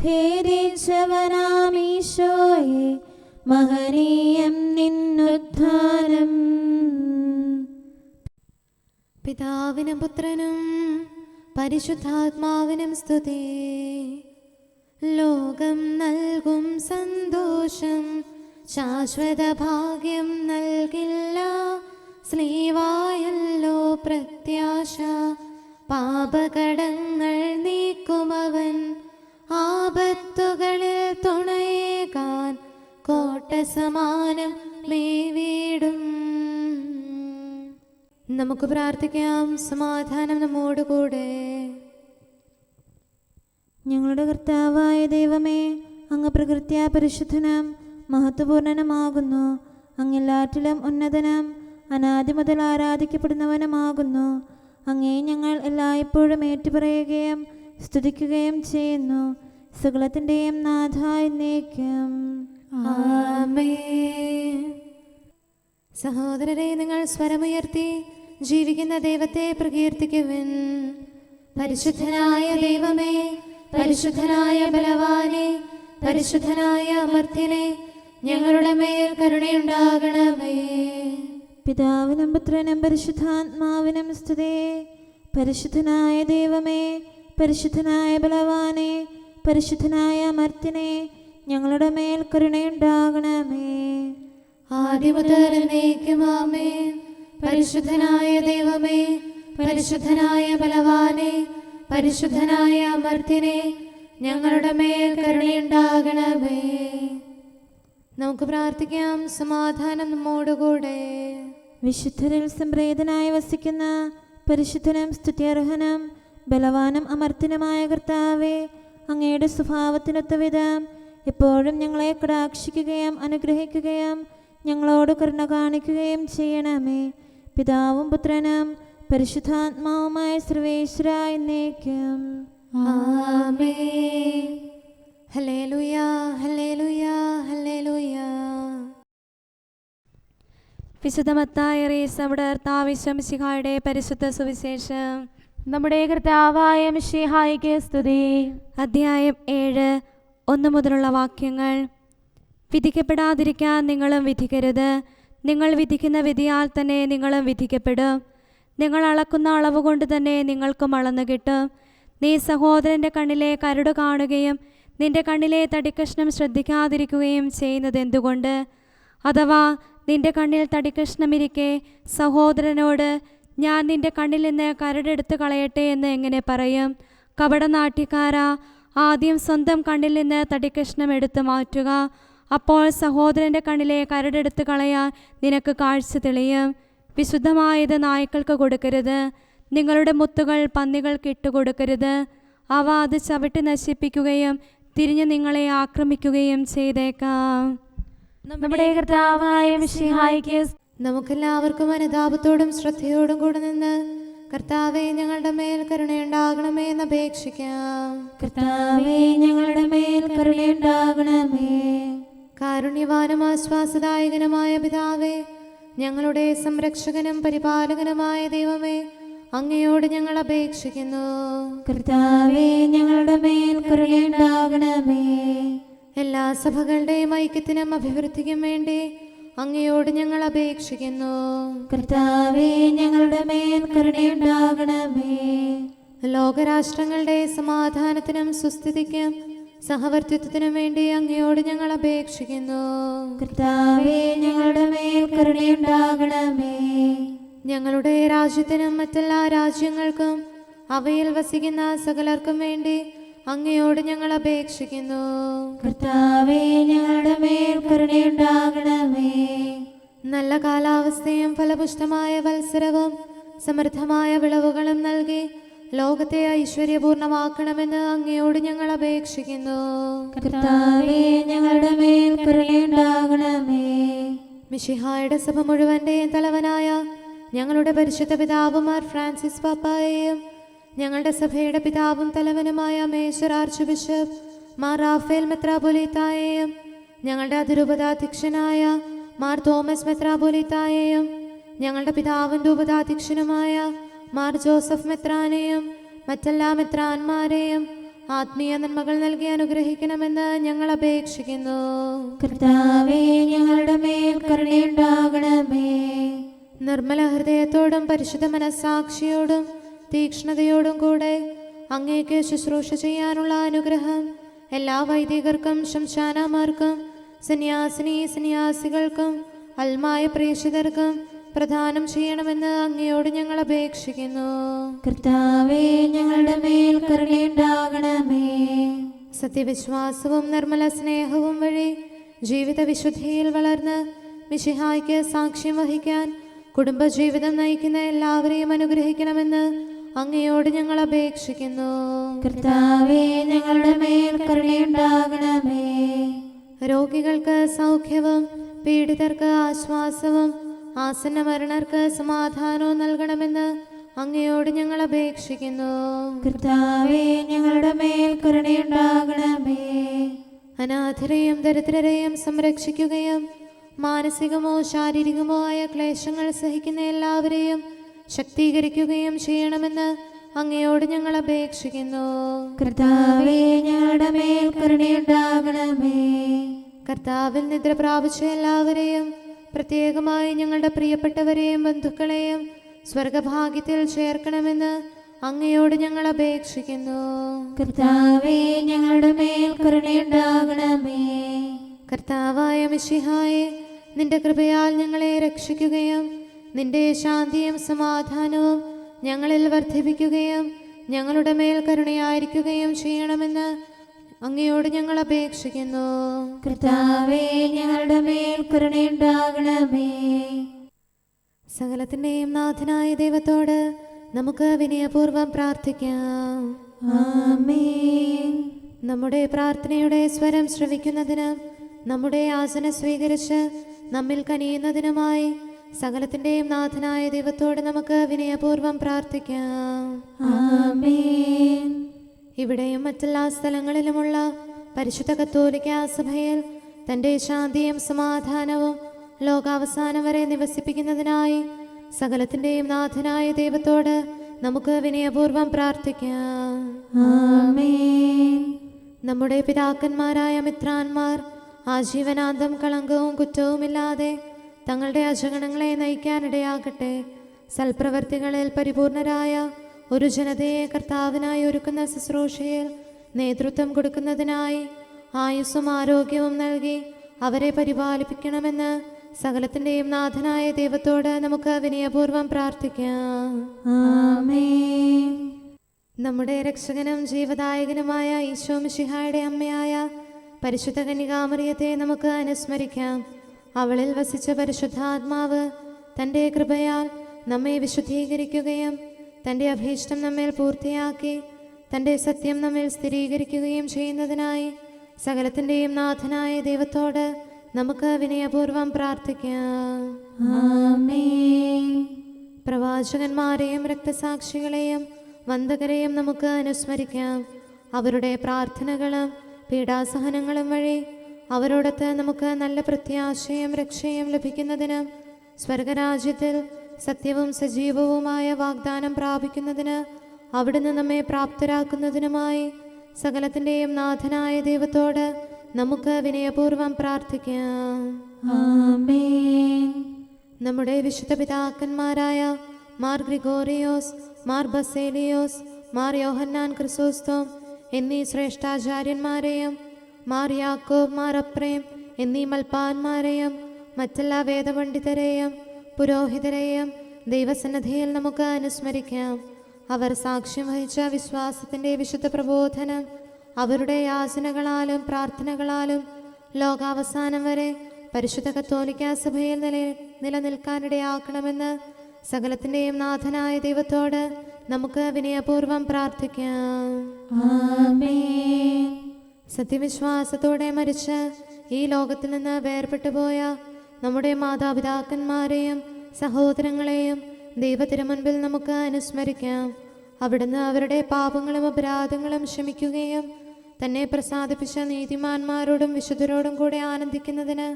ഭേദിച്ചവനാമീശോയെ മഹനീയം നിന്നുദ്ധാനം. പിതാവിനും പുത്രനും പരിശുദ്ധാത്മാവിനും സ്തുതി. ലോകം നൽകും സന്തോഷം ശാശ്വത ഭാഗ്യം നൽകില്ല. സ്ലീവായല്ലോ പ്രത്യാശ, പാപകടങ്ങൾ നീക്കുമവൻ. ആപത്തുകളിൽ തുണയേകാൻ കോട്ട സമാനം മേവീടും. നമുക്ക് പ്രാർത്ഥിക്കാം. സമാധാനം നമ്മോടുകൂടെ. ഞങ്ങളുടെ കർത്താവായ ദൈവമേ, അങ്ങ് പ്രകൃത്യാ പരിശുദ്ധനും മഹത്വപൂർണനുമാകുന്നു. അങ്ങെല്ലാറ്റിലും ഉന്നതനും അനാദി മുതൽ ആരാധിക്കപ്പെടുന്നവനുമാകുന്നു. അങ്ങേ ഞങ്ങൾ എല്ലായ്പ്പോഴും ഏറ്റുപറയുകയും സ്തുതിക്കുകയും ചെയ്യുന്നു. സകലത്തിൻ്റെയും നാഥ എന്നേക്കും. ആമേൻ. സഹോദരരെ, നിങ്ങൾ സ്വരമുയർത്തി ജീവിക്കുന്ന ദൈവത്തെ പ്രകീർത്തിക്കുവിൻ. പരിശുദ്ധനായ ദൈവമേ, പരിശുദ്ധനായ ബലവാനെ, പരിശുദ്ധനായ അമർത്യനെ, ഞങ്ങളുടെ മേൽ കരുണയുണ്ടാകണമേ. പിതാവിനും പുത്രനും പരിശുദ്ധാത്മാവിനും സ്തുതി. പരിശുദ്ധനായ ദൈവമേ, പരിശുദ്ധനായ ബലവാനെ, പരിശുദ്ധനായ അമർത്യനെ, ഞങ്ങളുടെ മേൽ കരുണയുണ്ടാകണമേ. ആദിമുതൽ എന്നേക്കും ആമേൻ. പരിശുദ്ധനായ ദൈവമേ, പരിശുദ്ധനായ ബലവാനെ, പരിശുദ്ധനായ അമർത്യനെ, ഞങ്ങളുടെ മേൽ കരുണയുണ്ടാകണമേ. നമുക്ക് പ്രാർത്ഥിക്കാം. സമാധാനം നമ്മോടുകൂടെ. വിശുദ്ധരിൽ സംപ്രീതനായി വസിക്കുന്ന പരിശുദ്ധനും സ്തുത്യർഹനും ബലവാനും അമർത്യനുമായ കർത്താവേ, അങ്ങയുടെ സ്വഭാവത്തിനൊത്ത വിധം എപ്പോഴും ഞങ്ങളെ കടാക്ഷിക്കുകയും അനുഗ്രഹിക്കുകയും ഞങ്ങളോട് കരുണ കാണിക്കുകയും ചെയ്യണമേ. പിതാവും പുത്രനും പരിശുദ്ധാത്മാവുമായ സർവേശ്വര എന്നേക്കും. ആമേൻ. ഹല്ലേലൂയ, ഹല്ലേലൂയ, ഹല്ലേലൂയ. വിശുദ്ധ മത്തായി അറിയിച്ചവിടെ കർത്താവിശ്വമിശിഹായുടെ പരിശുദ്ധ സുവിശേഷം. നമ്മുടെ കർത്താവായ മിശിഹായിക്ക് സ്തുതി. അധ്യായം 7 1 മുതലുള്ള വാക്യങ്ങൾ. വിധിക്കപ്പെടാതിരിക്കാൻ നിങ്ങളും വിധിക്കരുത്. നിങ്ങൾ വിധിക്കുന്ന വിധിയാൽ തന്നെ നിങ്ങളും വിധിക്കപ്പെടും. നിങ്ങൾ അളക്കുന്ന അളവ് കൊണ്ട് തന്നെ നിങ്ങൾക്കും അളന്നു കിട്ടും. നീ സഹോദരൻ്റെ കണ്ണിലെ കരട് കാണുകയും നിന്റെ കണ്ണിലെ തടിക്കഷ്ണം ശ്രദ്ധിക്കാതിരിക്കുകയും ചെയ്യുന്നത് എന്തുകൊണ്ട്? അഥവാ നിന്റെ കണ്ണിൽ തടിക്കഷ്ണമിരിക്കെ സഹോദരനോട് ഞാൻ നിന്റെ കണ്ണിൽ നിന്ന് കരടെടുത്ത് കളയട്ടെ എന്ന് എങ്ങനെ പറയും? കപടനാട്യക്കാരാ, ആദ്യം സ്വന്തം കണ്ണിൽ നിന്ന് തടിക്കഷ്ണം എടുത്ത് മാറ്റുക. അപ്പോൾ സഹോദരൻ്റെ കണ്ണിലെ കരടെടുത്ത് കളയാൻ നിനക്ക് കാഴ്ച തെളിയും. വിശുദ്ധമായത് നായ്ക്കൾക്ക് കൊടുക്കരുത്. നിങ്ങളുടെ മുത്തുകൾ പന്നികൾക്ക് ഇട്ടുകൊടുക്കരുത്. അവ അത് ചവിട്ടി നശിപ്പിക്കുകയും തിരിഞ്ഞ് നിങ്ങളെ ആക്രമിക്കുകയും ചെയ്തേക്കാം. നമ്മുടെ കർത്താവായ മിശിഹായിക്ക് നമുക്കെല്ലാവർക്കും അനുതാപത്തോടും ശ്രദ്ധയോടും കൂടെ നിന്ന് കർത്താവേ, ഞങ്ങളുടെ മേൽ കരുണയുണ്ടാകണമേ എന്ന് അപേക്ഷിക്കാം. കർത്താവേ, ഞങ്ങളുടെ മേൽ കരുണയുണ്ടാകണമേ. കാരുണ്യവാനും ആശ്വാസദായകനുമായ പിതാവേ, ഞങ്ങളുടെ സംരക്ഷകനും പരിപാലകനുമായ ദൈവമേ, അങ്ങയോട് ഞങ്ങൾ അപേക്ഷിക്കുന്നു. കർത്താവേ, ഞങ്ങളുടെ മേൽ കരുണയുണ്ടാകണമേ. എല്ലാ സഭകളുടെയും ഐക്യത്തിനും അഭിവൃദ്ധിക്കും വേണ്ടി അങ്ങയോട് ഞങ്ങൾ അപേക്ഷിക്കുന്നു. കർത്താവേ, ഞങ്ങളുടെ മേൽ കരുണയുണ്ടാകണമേ. ലോകരാഷ്ട്രങ്ങളുടെ സമാധാനത്തിനും സുസ്ഥിതിക്കും സഹവർത്തിത്വത്തിനും വേണ്ടി അങ്ങയോട് ഞങ്ങൾ അപേക്ഷിക്കുന്നു. കർത്താവേ, ഞങ്ങളുടെ മേൽ കരുണയുണ്ടാകണമേ. ഞങ്ങളുടെ രാജ്യത്തിനും മറ്റെല്ലാ രാജ്യങ്ങൾക്കും അവയിൽ വസിക്കുന്ന സകലർക്കും വേണ്ടി അങ്ങയോട് ഞങ്ങൾ അപേക്ഷിക്കുന്നു. കർത്താവേ, ഞങ്ങളുടെ മേൽ കരുണയുണ്ടാകണമേ. നല്ല കാലാവസ്ഥയും ഫലപുഷ്ടമായ വത്സരവും സമൃദ്ധമായ വിളവുകളും നൽകി ലോകത്തെ ഐശ്വര്യപൂർണമാക്കണമെന്ന് അങ്ങയോട് ഞങ്ങൾ അപേക്ഷിക്കുന്നു. കർത്താവേ, ഞങ്ങളുടെ മേൽ കരുണയുണ്ടാകണമേ. മിശിഹായുടെ സഭ മുഴുവൻ്റെയും തലവനായ ഞങ്ങളുടെ പരിശുദ്ധ പിതാവുമാർ ഫ്രാൻസിസ് പാപ്പായെയും ഞങ്ങളുടെ സഭയുടെ പിതാവും തലവനുമായ major archbishop Mar Raphael മെത്രാപൊലീത്തായെയും ഞങ്ങളുടെ അതിരൂപതാധ്യക്ഷനായ മാർ തോമസ് മെത്രാപൊലീത്തായെയും ഞങ്ങളുടെ പിതാവിൻ രൂപതാധ്യക്ഷനുമായ മാർ ജോസഫ് മെത്രാനെയും മറ്റെല്ലാ മെത്രാന്മാരെയും ആത്മീയ നന്മകൾ നൽകി അനുഗ്രഹിക്കണമെന്ന് ഞങ്ങൾ അപേക്ഷിക്കുന്നു. കർത്താവേ, ഞങ്ങളുടെ മേൽ കരുണയുണ്ടാകണമേ. നിർമ്മല ഹൃദയത്തോടും പരിശുദ്ധ മനസ്സാക്ഷിയോടും തീക്ഷ്ണതയോടും കൂടെ അങ്ങേക്ക് ശുശ്രൂഷ ചെയ്യാനുള്ള അനുഗ്രഹം എല്ലാ വൈദികർക്കും ശംശാനമാർക്കും സന്യാസികൾക്കും അൽമായ പ്രേക്ഷിതർക്കും പ്രദാനം ചെയ്യണമെന്ന് അങ്ങയോട് ഞങ്ങൾ അപേക്ഷിക്കുന്നു. കർത്താവേ, ഞങ്ങളുടെ മേൽ കരുണയുണ്ടാകണമേ. സത്യവിശ്വാസവും നിർമ്മല സ്നേഹവും വഴി ജീവിത വിശുദ്ധിയിൽ വളർന്ന് മിശിഹായ്ക്ക് സാക്ഷ്യം വഹിക്കാൻ കുടുംബജീവിതം നയിക്കുന്ന എല്ലാവരെയും അനുഗ്രഹിക്കണമെന്ന് അങ്ങയോട് ഞങ്ങൾ അപേക്ഷിക്കുന്നു. കർത്താവേ, ഞങ്ങളുടെ മേൽ കരുണയുണ്ടാകണമേ. രോഗികൾക്ക് സൗഖ്യവും പീഡിതർക്ക് ആശ്വാസവും ആസന്ന മരണർക്ക് സമാധാനവും നൽകണമെന്ന് അങ്ങയോട് ഞങ്ങൾ അപേക്ഷിക്കുന്നു. കർത്താവേ, ഞങ്ങളുടെ മേൽ കരുണയുണ്ടാകണമേ. അനാഥരെയും ദരിദ്രരെയും സംരക്ഷിക്കുകയും മാനസികമോ ശാരീരികമോ ആയ ക്ലേശങ്ങൾ സഹിക്കുന്ന എല്ലാവരെയും ശക്തീകരിക്കുകയും ചെയ്യണമെന്ന് അങ്ങയോട് ഞങ്ങൾ അപേക്ഷിക്കുന്നു. കർത്താവേ, ഞങ്ങളുടെ മേൽ കരുണയുണ്ടാകണമേ. കർത്താവിൽ നിദ്ര പ്രാപിച്ച എല്ലാവരെയും പ്രത്യേകമായി ഞങ്ങളുടെ പ്രിയപ്പെട്ടവരെയും ബന്ധുക്കളെയും സ്വർഗഭാഗ്യത്തിൽ ചേർക്കണമെന്ന് അങ്ങയോട് ഞങ്ങൾ അപേക്ഷിക്കുന്നു. കർത്താവേ, ഞങ്ങളുടെ മേൽ കരുണയുണ്ടാകണമേ. കർത്താവായ മിശിഹായെ, നിന്റെ കൃപയാൽ ഞങ്ങളെ രക്ഷിക്കുകയും നിന്റെ ശാന്തിയും സമാധാനവും ഞങ്ങളിൽ വർദ്ധിപ്പിക്കുകയും ഞങ്ങളുടെ മേൽ കരുണയായിരിക്കുകയും ചെയ്യണമെന്ന് അങ്ങയോട് ഞങ്ങൾ അപേക്ഷിക്കുന്നു. കർത്താവേ, ഞങ്ങളുടെ മേൽ കരുണയുണ്ടാകണമേ. സകലത്തിൻ്റെയും നാഥനായ ദൈവത്തോട് നമുക്ക് വിനയപൂർവ്വം പ്രാർത്ഥിക്കാം. ആമേൻ. നമ്മുടെ പ്രാർത്ഥനയുടെ സ്വരം ശ്രവിക്കുന്നതിനും നമ്മുടെ യാചന സ്വീകരിച്ച് നമ്മിൽ കനിയുന്നതിനുമായി സകലത്തിൻ്റെയും നാഥനായ ദൈവത്തോട് നമുക്ക് വിനയപൂർവ്വം പ്രാർത്ഥിക്കാം. ആമേൻ. ഇവിടെയും മറ്റെല്ലാ സ്ഥലങ്ങളിലുമുള്ള പരിശുദ്ധ കത്തോലിക്കാ സഭയിൽ തൻ്റെ ശാന്തിയും സമാധാനവും ലോകാവസാനം വരെ നിവസിപ്പിക്കുന്നതിനായി സകലത്തിൻ്റെയും നാഥനായ ദൈവത്തോട് നമുക്ക് വിനയപൂർവ്വം പ്രാർത്ഥിക്കാം. ആമേൻ. നമ്മുടെ പിതാക്കന്മാരായ മിത്രാന്മാർ ആജീവനാന്തം കളങ്കവും കുറ്റവുമില്ലാതെ തങ്ങളുടെ അജഗണങ്ങളെ നയിക്കാനിടയാകട്ടെ. സൽപ്രവർത്തികളിൽ പരിപൂർണരായ ഒരു ജനതയെ കർത്താവിനായി ഒരുക്കുന്ന ശുശ്രൂഷയിൽ നേതൃത്വം കൊടുക്കുന്നതിനായി ആയുസ്സും ആരോഗ്യവും നൽകി അവരെ പരിപാലിപ്പിക്കണമെന്ന് സകലത്തിൻ്റെയും നാഥനായ ദൈവത്തോട് നമുക്ക് വിനയപൂർവ്വം പ്രാർത്ഥിക്കാം. ആമേൻ. നമ്മുടെ രക്ഷകനും ജീവദായകനുമായ ഈശോ മിശിഹായുടെ അമ്മയായ പരിശുദ്ധ കന്യകാമറിയത്തെ നമുക്ക് അനുസ്മരിക്കാം. അവളിൽ വസിച്ച പരിശുദ്ധാത്മാവ് തൻ്റെ കൃപയാൽ നമ്മെ വിശുദ്ധീകരിക്കുകയും തൻ്റെ അഭീഷ്ടം നമ്മിൽ പൂർത്തിയാക്കി തൻ്റെ സത്യം നമ്മിൽ സ്ഥിരീകരിക്കുകയും ചെയ്യുന്നതിനായി സകലത്തിൻ്റെയും നാഥനായ ദൈവത്തോട് നമുക്ക് വിനയപൂർവ്വം പ്രാർത്ഥിക്കാം. ആമേൻ. പ്രവാചകന്മാരെയും രക്തസാക്ഷികളെയും വന്ദകരെയും നമുക്ക് അനുസ്മരിക്കാം. അവരുടെ പ്രാർത്ഥനകളും പീഡാസഹനങ്ങളും വഴി അവരോടൊത്ത് നമുക്ക് നല്ല പ്രത്യാശയും രക്ഷയും ലഭിക്കുന്നതിനും സ്വർഗരാജ്യത്തിൽ സത്യവും സജീവവുമായ വാഗ്ദാനം പ്രാപിക്കുന്നതിന് അവിടുന്ന് നമ്മെ പ്രാപ്തരാക്കുന്നതിനുമായി സകലത്തിൻ്റെയും നാഥനായ ദൈവത്തോട് നമുക്ക് വിനയപൂർവ്വം പ്രാർത്ഥിക്കാം. ആമേൻ. നമ്മുടെ വിശുദ്ധ പിതാക്കന്മാരായ മാർ ഗ്രിഗോറിയോസ്, മാർ ബസേലിയോസ്, മാർ യോഹന്നാൻ ക്രിസോസ്തോം എന്നീ ശ്രേഷ്ഠാചാര്യന്മാരെയും മാർ യാക്കോബ്, മാർ അപ്രേം എന്നീ മൽപ്പാന്മാരെയും മറ്റെല്ലാ വേദപണ്ഡിതരെയും പുരോഹിതരെയും ദൈവസന്നിധിയിൽ നമുക്ക് അനുസ്മരിക്കാം. അവർ സാക്ഷ്യം വഹിച്ച വിശ്വാസത്തിൻ്റെ വിശുദ്ധ പ്രബോധനം അവരുടെ യാചനകളാലും പ്രാർത്ഥനകളാലും ലോകാവസാനം വരെ പരിശുദ്ധ കത്തോലിക്കാ സഭയിൽ നിലനിൽക്കാനിടയാക്കണമെന്ന് സകലത്തിൻ്റെയും നാഥനായ ദൈവത്തോട് നമുക്ക് വിനയപൂർവ്വം പ്രാർത്ഥിക്കാം. ആമേൻ. സത്യവിശ്വാസത്തോടെ മരിച്ച് ഈ ലോകത്തിൽ നിന്ന് വേർപെട്ടു പോയ നമ്മുടെ മാതാപിതാക്കന്മാരെയും സഹോദരങ്ങളെയും ദൈവത്തിരുമുൻപിൽ നമുക്ക് അനുസ്മരിക്കാം. അവിടുന്ന് അവരുടെ പാപങ്ങളും അപരാധങ്ങളും ക്ഷമിക്കുകയും തന്നെ പ്രസാദിപ്പിച്ച നീതിമാന്മാരോടും വിശുദ്ധരോടും കൂടെ ആനന്ദിക്കുന്നതിന്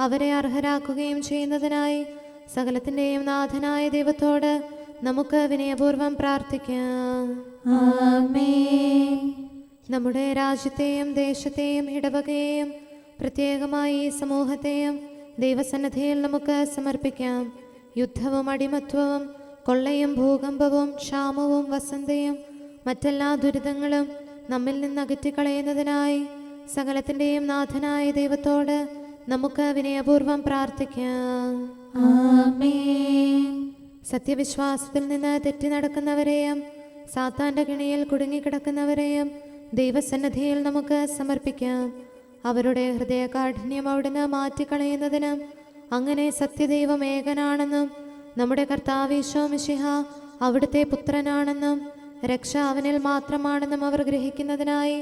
അവരെ അർഹരാക്കുകയും ചെയ്യുന്നതിനായി സകലത്തിൻ്റെയും നാഥനായ ദൈവത്തോട് നമുക്ക് വിനയപൂർവ്വം പ്രാർത്ഥിക്കാം. ആമേൻ. നമ്മുടെ രാജ്യത്തെയും ദേശത്തെയും ഇടവകയെയും പ്രത്യേകമായി ഈ സമൂഹത്തെയും ദൈവസന്നിധിയിൽ നമുക്ക് സമർപ്പിക്കാം. യുദ്ധവും അടിമത്വവും കൊള്ളയും ഭൂകമ്പവും ക്ഷാമവും വസന്തയും മറ്റെല്ലാ ദുരിതങ്ങളും നമ്മിൽ നിന്ന് അകറ്റിക്കളയുന്നതിനായി സകലത്തിൻ്റെയും നാഥനായ ദൈവത്തോട് നമുക്ക് വിനയപൂർവ്വം പ്രാർത്ഥിക്കാം. ആമേൻ. സത്യവിശ്വാസത്തിൽ നിന്ന് തെറ്റി നടക്കുന്നവരെയും സാത്താൻ്റെ കിണിയിൽ കുടുങ്ങിക്കിടക്കുന്നവരെയും ദൈവസന്നിധിയിൽ നമുക്ക് സമർപ്പിക്കാം. അവരുടെ ഹൃദയകാഠിന്യം അവിടുന്ന് മാറ്റിക്കളയുന്നതിനും അങ്ങനെ സത്യദൈവം ഏകനാണെന്നും നമ്മുടെ കർത്താവ് ഈശോ മിശിഹ അവിടുത്തെ പുത്രനാണെന്നും രക്ഷ അവനിൽ മാത്രമാണെന്നും അവർ ഗ്രഹിക്കുന്നതിനായി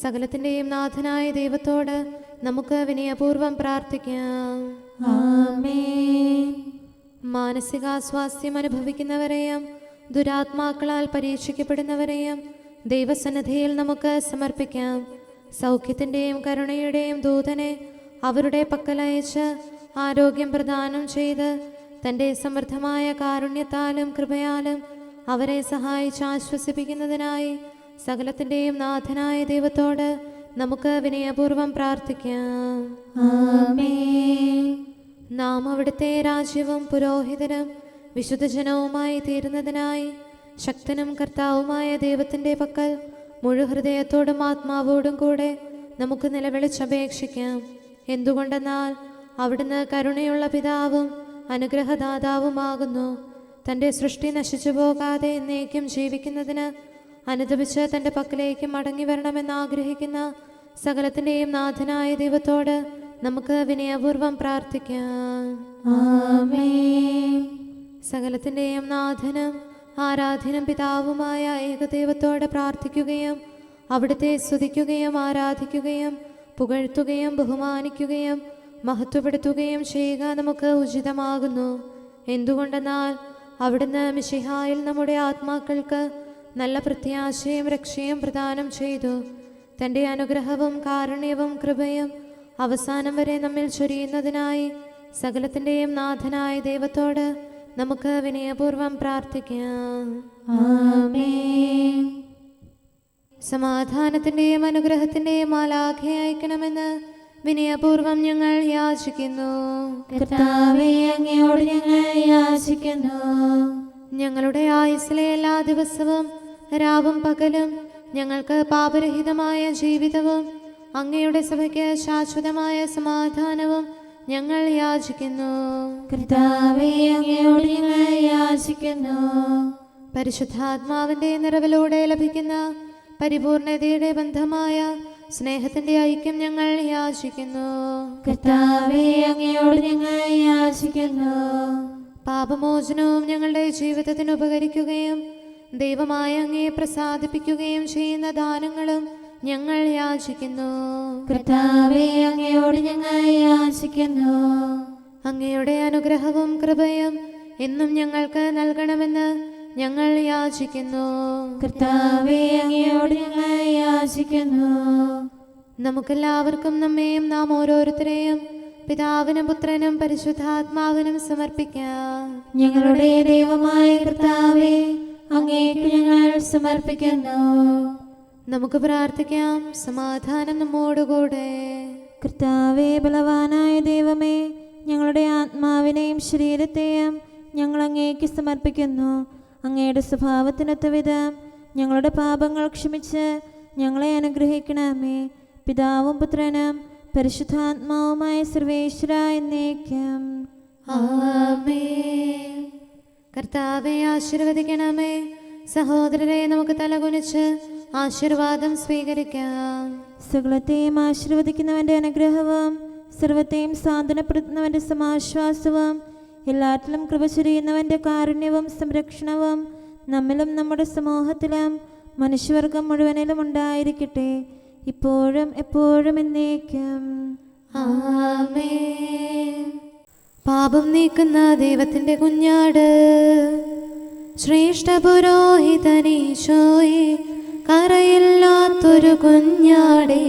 സകലത്തിൻ്റെയും നാഥനായ ദൈവത്തോട് നമുക്ക് വിനയപൂർവ്വം പ്രാർത്ഥിക്കാം. ആമേൻ. മാനസികാസ്വാസ്ഥ്യം അനുഭവിക്കുന്നവരെയും ദുരാത്മാക്കളാൽ പരീക്ഷിക്കപ്പെടുന്നവരെയും ദൈവസന്നിധിയിൽ നമുക്ക് സമർപ്പിക്കാം. സൗഖ്യത്തിൻ്റെയും കരുണയുടെയും ദൂതനെ അവരുടെ പക്കലയച്ച് ആരോഗ്യം പ്രദാനം ചെയ്ത് തൻ്റെ സമൃദ്ധമായ കാരുണ്യത്താലും കൃപയാലും അവരെ സഹായിച്ച് ആശ്വസിപ്പിക്കുന്നതിനായി സകലത്തിൻ്റെയും നാഥനായ ദൈവത്തോട് നമുക്ക് വിനയപൂർവ്വം പ്രാർത്ഥിക്കാം. ആമേൻ. നാം അവിടുത്തെ രാജ്യവും പുരോഹിതനും വിശുദ്ധജനവുമായി തീരുന്നതിനായി ശക്തനും കർത്താവുമായ ദൈവത്തിൻ്റെ പക്കൽ മുഴുഹൃദയത്തോടും ആത്മാവോടും കൂടെ നമുക്ക് നിലവിളിച്ചപേക്ഷിക്കാം. എന്തുകൊണ്ടെന്നാൽ അവിടുന്ന് കരുണയുള്ള പിതാവും അനുഗ്രഹദാതാവുമാകുന്നു. തൻ്റെ സൃഷ്ടി നശിച്ചു പോകാതെ എന്നേക്കും ജീവിക്കുന്നതിന് അനുദപിച്ച് തൻ്റെ പക്കലേക്ക് മടങ്ങി വരണമെന്ന് ആഗ്രഹിക്കുന്ന സകലത്തിൻ്റെയും നാഥനായ ദൈവത്തോട് നമുക്ക് വിനയപൂർവ്വം പ്രാർത്ഥിക്കാം. ആമേൻ. സകലത്തിൻ്റെയും നാഥനും ആരാധ്യനും പിതാവുമായ ഏകദൈവത്തോട് പ്രാർത്ഥിക്കുകയും അവിടുത്തെ സ്തുതിക്കുകയും ആരാധിക്കുകയും പുകഴ്ത്തുകയും ബഹുമാനിക്കുകയും മഹത്വപ്പെടുത്തുകയും ചെയ്യുക നമുക്ക് ഉചിതമാകുന്നു. എന്തുകൊണ്ടെന്നാൽ അവിടുന്ന് മിശിഹായിൽ നമ്മുടെ ആത്മാക്കൾക്ക് നല്ല പ്രത്യാശയും രക്ഷയും പ്രദാനം ചെയ്തു. തൻ്റെ അനുഗ്രഹവും കാരുണ്യവും കൃപയും അവസാനം വരെ നമ്മിൽ ചൊരിയുന്നതിനായി സകലത്തിൻ്റെയും നാഥനായ ദൈവത്തോട് നമുക്ക് വിനയപൂർവ്വം പ്രാർത്ഥിക്കാം. ആമേൻ. സമാധാനത്തിൻ്റെയും അനുഗ്രഹത്തിൻ്റെയും മാലാഖയെ അയക്കണമെന്ന് വിനയപൂർവ്വം ഞങ്ങൾ യാചിക്കുന്നു. കർത്താവേ, അങ്ങയോട് ഞങ്ങൾ യാചിക്കുന്നു. ഞങ്ങളുടെ ആയുസ്സിലെ എല്ലാ ദിവസവും രാവും പകലും ഞങ്ങൾക്ക് പാപരഹിതമായ ജീവിതവും അങ്ങയുടെ സഭയ്ക്ക് ശാശ്വതമായ സമാധാനവും ഞങ്ങൾ യാചിക്കുന്നു. കർത്താവേ, അങ്ങയോട് ഞങ്ങൾ യാചിക്കുന്നു. പരിശുദ്ധാത്മാവിൻ്റെ നിറവിലൂടെ ലഭിക്കുന്ന പരിപൂർണതയുടെ ബന്ധമായ സ്നേഹത്തിൻ്റെ ഐക്യം ഞങ്ങൾ യാചിക്കുന്നു. കർത്താവേ, അങ്ങയോട് ഞങ്ങൾ യാചിക്കുന്നു. പാപമോചനവും ഞങ്ങളുടെ ജീവിതത്തിന് ഉപകരിക്കുകയും ദൈവമായ അങ്ങയെ പ്രസാദിപ്പിക്കുകയും ചെയ്യുന്ന ദാനങ്ങളും ഞങ്ങൾ യാചിക്കുന്നു. കർത്താവേ, അങ്ങയോട് ഞങ്ങൾ യാചിക്കുന്നു. അങ്ങയുടെ അനുഗ്രഹവും കൃപയും എന്നും ഞങ്ങൾക്ക് നൽകണമെന്ന് ഞങ്ങൾ യാചിക്കുന്നു. കർത്താവേ, അങ്ങയോട് ഞങ്ങൾ യാചിക്കുന്നു. നമുക്കെല്ലാവർക്കും നമ്മെയും നാം ഓരോരുത്തരെയും പിതാവിനും പുത്രനും പരിശുദ്ധാത്മാവിനും സമർപ്പിക്കാം. ഞങ്ങളുടെ ദൈവമായ കർത്താവേ, അങ്ങേക്ക് ഞങ്ങൾ സമർപ്പിക്കുന്നു. നമുക്ക് പ്രാർത്ഥിക്കാം. സമാധാനം നമ്മോടുകൂടെ. കർത്താവേ, ബലവാനായ ദൈവമേ, ഞങ്ങളുടെ ആത്മാവിനെയും ശരീരത്തെയും ഞങ്ങൾ അങ്ങേക്ക് സമർപ്പിക്കുന്നു. അങ്ങയുടെ സ്വഭാവത്തിനൊത്ത വിധം ഞങ്ങളുടെ പാപങ്ങൾ ക്ഷമിച്ച് ഞങ്ങളെ അനുഗ്രഹിക്കണമേ. പിതാവും പുത്രനും പരിശുദ്ധാത്മാവുമായ സർവേശ്വര എന്നേക്കും. ആമേൻ. കർത്താവെ ആശീർവദിക്കണമേ. സഹോദരരെ, നമുക്ക് തലകുനിച്ച് ആശീർവാദം സ്വീകരിക്കാം. സകലത്തെയും ആശീർവദിക്കുന്നവൻ്റെ അനുഗ്രഹവും സർവത്തെയും സാന്ത്വനപ്പെടുത്തുന്നവൻ്റെ സമാശ്വാസവും എല്ലാറ്റിലും കൃപ ചൊരിയുന്നവൻ്റെ കാരുണ്യവും സംരക്ഷണവും നമ്മിലും നമ്മുടെ സമൂഹത്തിലും മനുഷ്യവർഗം മുഴുവനിലും ഉണ്ടായിരിക്കട്ടെ, ഇപ്പോഴും എപ്പോഴും എന്നേക്കും. ആമേൻ. പാപം നീക്കുന്ന ദൈവത്തിൻ്റെ കുഞ്ഞാട്, ശ്രേഷ്ഠ പുരോഹിതനീശോയെ, കറയില്ലാത്തൊരു കുഞ്ഞാടെ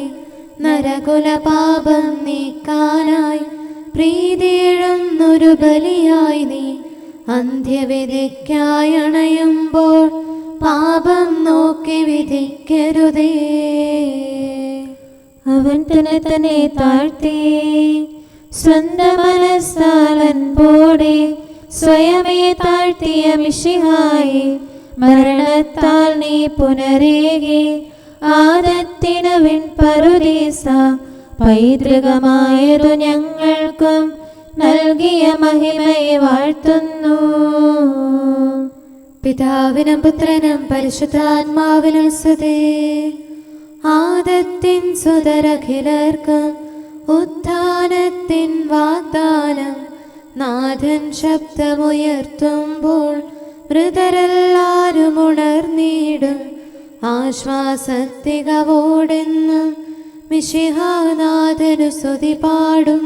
നരകുല പാപം നീക്കാനായി പ്രീതിയെഴുന്നൊരു ബലിയായി നീ അന്ത്യവിധിക്കായി അണയുമ്പോൾ പാപം നോക്കി വിധിക്കരുതേ. അവൻ തന്നെ താഴ്ത്തി സ്വന്തം മനസ്സാലൻപോടെ സ്വയമേ താഴ്ത്തിയ മിശിഹായി മരണത്താൽ നീ പുനരേകി ആദത്തിനു വിൺപറുദീസ പൈതൃകമായതു ഞങ്ങൾക്കും നൽകിയ മഹിമയെ വാഴ്ത്തുന്നു. പിതാവിനും പുത്രനും പരിശുദ്ധാത്മാവിനും സ്തുതി. ആദത്തിൻ സുതരഖിലർക്കും ഉത്ഥാനത്തിൻ വാഗ്ദാനം നാഥൻ ശബ്ദമുയർത്തുമ്പോൾ മൃതരെല്ലാരും ഉണർന്നിടും ആശ്വാസത്തികവോടെന്നും മിശിഹാനാഥനു സ്തുതി പാടും.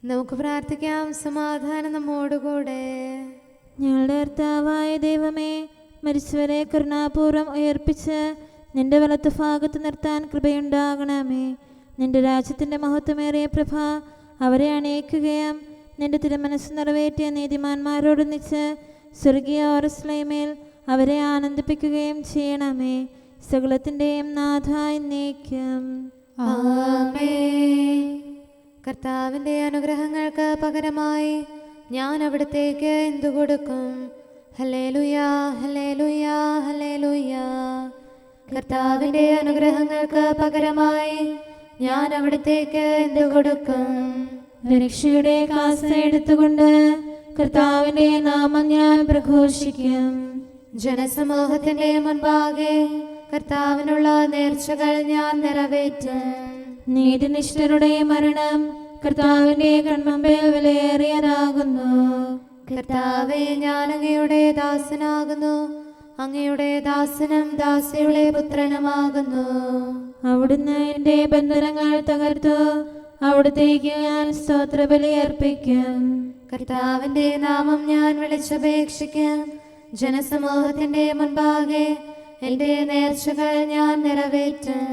നമുക്ക് പ്രാർത്ഥിക്കാം. സമാധാനം നമ്മോടുകൂടെ. ഞങ്ങളുടെ കർത്താവായ ദൈവമേ, മരിച്ചവരെ കരുണാപൂർവ്വം ഉയർപ്പിച്ച് നിന്റെ വലത്ത് ഭാഗത്ത് നിർത്താൻ കൃപയുണ്ടാകണമേ. നിന്റെ രാജ്യത്തിൻ്റെ മഹത്വമേറിയ പ്രഭ അവരെ അണയിക്കുകയും നിന്റെ തിരുമനസ് നിറവേറ്റിയ നീതിമാന്മാരോടൊന്നിച്ച് സ്വർഗീയ ഓരസ്ലൈമേൽ അവരെ ആനന്ദിപ്പിക്കുകയും ചെയ്യണമേ. സകലത്തിൻ്റെയും നാഥ എന്നേക്കും. ആമേൻ. കർത്താവിൻ്റെ അനുഗ്രഹങ്ങൾക്ക് പകരമായി ഞാൻ അവിടത്തേക്ക് എന്തു കൊടുക്കും? ഹല്ലേലൂയാ, ഹല്ലേലൂയാ, ഹല്ലേലൂയാ. കർത്താവിൻ്റെ അനുഗ്രഹങ്ങൾക്ക് പകരമായി ഞാൻ അവിടത്തേക്ക് എന്തു കൊടുക്കും? രക്ഷയുടെ കാസ എടുത്തുകൊണ്ട് കർത്താവിന്റെ നാമം ഞാൻ പ്രഘോഷിക്കും. ജനസമൂഹത്തിന്റെ മുൻപാകെ കർത്താവിനുള്ള നേർച്ചകൾ ഞാൻ നിറവേറ്റും. നീതിനിഷ്ഠരുടെ മരണം കർത്താവിന്റെ കൺമുമ്പിൽ വിലയേറിയതാകുന്നു. കർത്താവേ, ഞാൻ അങ്ങയുടെ ദാസനാകുന്നു, അങ്ങയുടെ ദാസനും ദാസിയുടെ പുത്രനുമാകുന്നു. അവിടുന്ന് എന്റെ ബന്ധനങ്ങൾ തകർത്തു, അവിടത്തേക്ക് ഞാൻ സ്തോത്രബലി അർപ്പിക്കും. കർത്താവിന്റെ നാമം ഞാൻ വിളിച്ചപേക്ഷിക്കും. ജനസമൂഹത്തിന്റെ മുൻപാകെ എന്റെ നേർച്ചകൾ ഞാൻ നിറവേറ്റും.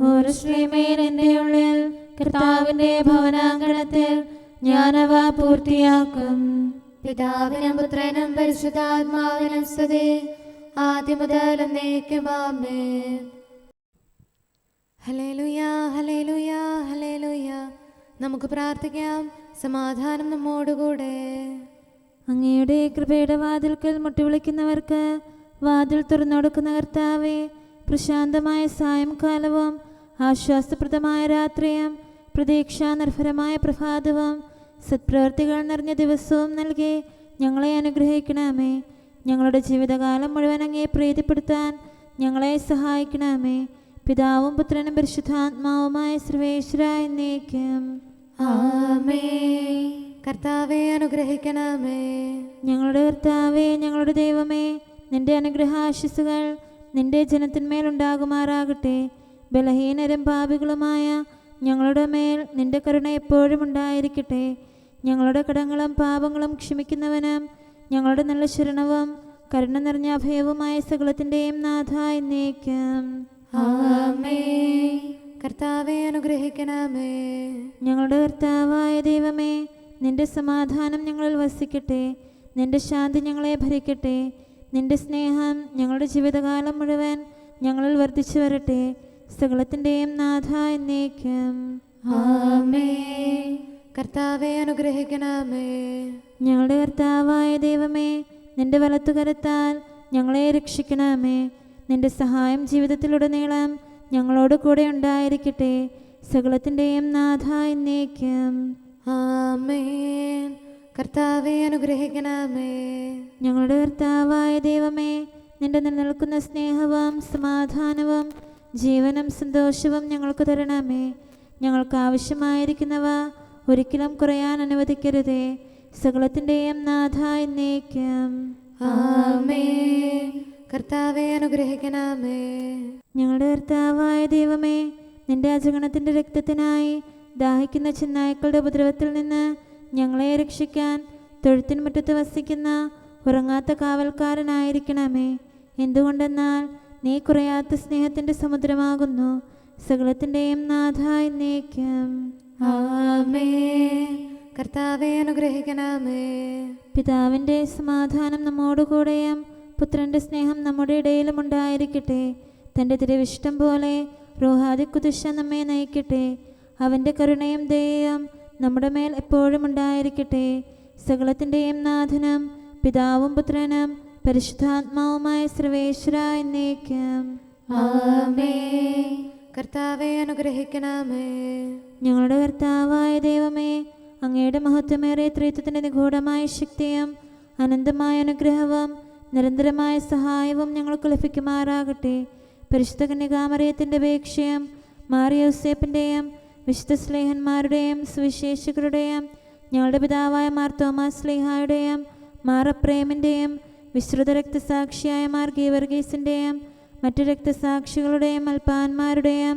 ഓരശ്രീമേൽ എന്റെ ഉള്ളിൽ കർത്താവിന്റെ ഭവനാങ്കണത്തിൽ ഞാനവ പൂർത്തിയാക്കും. പിതാവിനും പുത്രനും പരിശുദ്ധാത്മാവിനും സ്തുതി, ആദ്യം മുതൽ എന്നേക്കും. ആമേൻ. ഹല്ലേലൂയാ, ഹല്ലേലൂയാ, ഹല്ലേലൂയാ. നമുക്ക് പ്രാർത്ഥിക്കാം. സമാധാനം നമ്മോടുകൂടെ. അങ്ങയുടെ കൃപയുടെ വാതിൽക്കൽ മുട്ടിവിളിക്കുന്നവർക്ക് വാതിൽ തുറന്നുകൊടുക്കുന്ന കർത്താവേ, പ്രശാന്തമായ സായംകാലവും ആശ്വാസപ്രദമായ രാത്രിയും പ്രതീക്ഷാനിർഭരമായ പ്രഭാതവും സത്പ്രവർത്തികൾ നിറഞ്ഞ ദിവസവും നൽകി ഞങ്ങളെ അനുഗ്രഹിക്കണമേ. ഞങ്ങളുടെ ജീവിതകാലം മുഴുവൻ അങ്ങയെ പ്രീതിപ്പെടുത്താൻ ഞങ്ങളെ സഹായിക്കണമേ. പിതാവും പുത്രനും പരിശുദ്ധാത്മാവുമായ സർവേശ്വര എന്നേക്കും. ആമേൻ. കർത്താവെ അനുഗ്രഹിക്കണമേ. ഞങ്ങളുടെ കർത്താവേ, ഞങ്ങളുടെ ദൈവമേ, നിന്റെ അനുഗ്രഹാശിസുകൾ നിന്റെ ജനത്തിന്മേലുണ്ടാകുമാറാകട്ടെ. ബലഹീനരും പാപികളുമായ ഞങ്ങളുടെ മേൽ നിന്റെ കരുണ എപ്പോഴും ഉണ്ടായിരിക്കട്ടെ. ഞങ്ങളുടെ കടങ്ങളും പാപങ്ങളും ക്ഷമിക്കുന്നവനും ഞങ്ങളുടെ നല്ല ശരണവും കരുണ നിറഞ്ഞ അഭയവുമായ സകലത്തിൻ്റെയും നാഥ എന്നേക്കും. ആമേൻ. കർത്താവെ അനുഗ്രഹിക്കണമേ. ഞങ്ങളുടെ കർത്താവായ ദൈവമേ, നിന്റെ സമാധാനം ഞങ്ങളിൽ വസിക്കട്ടെ. നിന്റെ ശാന്തി ഞങ്ങളെ ഭരിക്കട്ടെ. നിന്റെ സ്നേഹം ഞങ്ങളുടെ ജീവിതകാലം മുഴുവൻ ഞങ്ങളിൽ വർദ്ധിച്ചു വരട്ടെ. സകലത്തിൻ്റെയും നാഥ എന്നേക്കും. ആമേൻ. കർത്താവെ അനുഗ്രഹിക്കണമേ. ഞങ്ങളുടെ കർത്താവായ ദൈവമേ, നിന്റെ വലത്തുകരത്താൽ ഞങ്ങളെ രക്ഷിക്കണമേ. നിന്റെ സഹായം ജീവിതത്തിലുടനീളം ഞങ്ങളോട് കൂടെ ഉണ്ടായിരിക്കട്ടെ. സകലത്തിൻ്റെയും നാഥ എന്നേക്കും. ആമേൻ. കർത്താവെ അനുഗ്രഹിക്കണമേ. ഞങ്ങളുടെ കർത്താവായ ദൈവമേ, നിന്റെ നിലനിൽക്കുന്ന സ്നേഹവും സമാധാനവും ജീവനും സന്തോഷവും ഞങ്ങൾക്ക് തരണമേ. ഞങ്ങൾക്ക് ആവശ്യമായിരിക്കുന്നവ ഒരിക്കലും കുറയാൻ അനുവദിക്കരുതേ. സകലത്തിൻ്റെയും നാഥ എന്നേക്കും. ആമേൻ. കർത്താവെ അനുഗ്രഹിക്കണമേ. ഞങ്ങളുടെ കർത്താവായ ദൈവമേ, നിന്റെ അജഗണത്തിൻ്റെ രക്തത്തിനായി ദാഹിക്കുന്ന ചെന്നായ്ക്കളുടെ ഉപദ്രവത്തിൽ നിന്ന് ഞങ്ങളെ രക്ഷിക്കാൻ തൊഴുത്തിൻ മുറ്റത്ത് വസിക്കുന്ന ഉറങ്ങാത്ത കാവൽക്കാരനായിരിക്കണമേ. എന്തുകൊണ്ടെന്നാൽ നീ കുറയാത്ത സ്നേഹത്തിൻ്റെ സമുദ്രമാകുന്നു. സകലത്തിൻ്റെയും നാഥ എന്നേക്കും. ആമേൻ. കർത്താവെ അനുഗ്രഹിക്കണമേ. പിതാവിൻ്റെ സമാധാനം നമ്മോടുകൂടെയും പുത്രൻ്റെ സ്നേഹം നമ്മുടെ ഇടയിലും ഉണ്ടായിരിക്കട്ടെ. തൻ്റെ തിരുവിഷ്ടം പോലെ റൂഹാദിക്കുദിശ നമ്മെ നയിക്കട്ടെ. അവൻ്റെ കരുണയും ദയയും നമ്മുടെ മേൽ എപ്പോഴും ഉണ്ടായിരിക്കട്ടെ. സകലത്തിൻ്റെയും നാഥനും പിതാവും പുത്രനും പരിശുദ്ധാത്മാവുമായ സർവേശ്വര എന്നേക്കും. ആമേൻ. കർത്താവെ അനുഗ്രഹിക്കണമേ. ഞങ്ങളുടെ കർത്താവായ ദൈവമേ, അങ്ങയുടെ മഹത്വമേറിയ ത്രിത്വത്തിൻ്റെ നിഗൂഢമായ ശക്തിയും അനന്തമായ അനുഗ്രഹവും നിരന്തരമായ സഹായവും ഞങ്ങൾക്ക് ലഭിക്കുമാറാകട്ടെ. പരിശുദ്ധ കന്യകാമറിയത്തിൻ്റെ അപേക്ഷയും മാറിയോസേപ്പിൻ്റെയും വിശുദ്ധ സ്ലേഹന്മാരുടെയും സുവിശേഷകരുടെയും ഞങ്ങളുടെ പിതാവായ മാർ തോമാസ് സ്ലീഹായുടെയും മാർ അപ്രേമിൻ്റെയും വിശ്രുത രക്തസാക്ഷിയായ മാർ ഗീവർഗീസിൻ്റെയും മറ്റു രക്തസാക്ഷികളുടെയും അൽപ്പാന്മാരുടെയും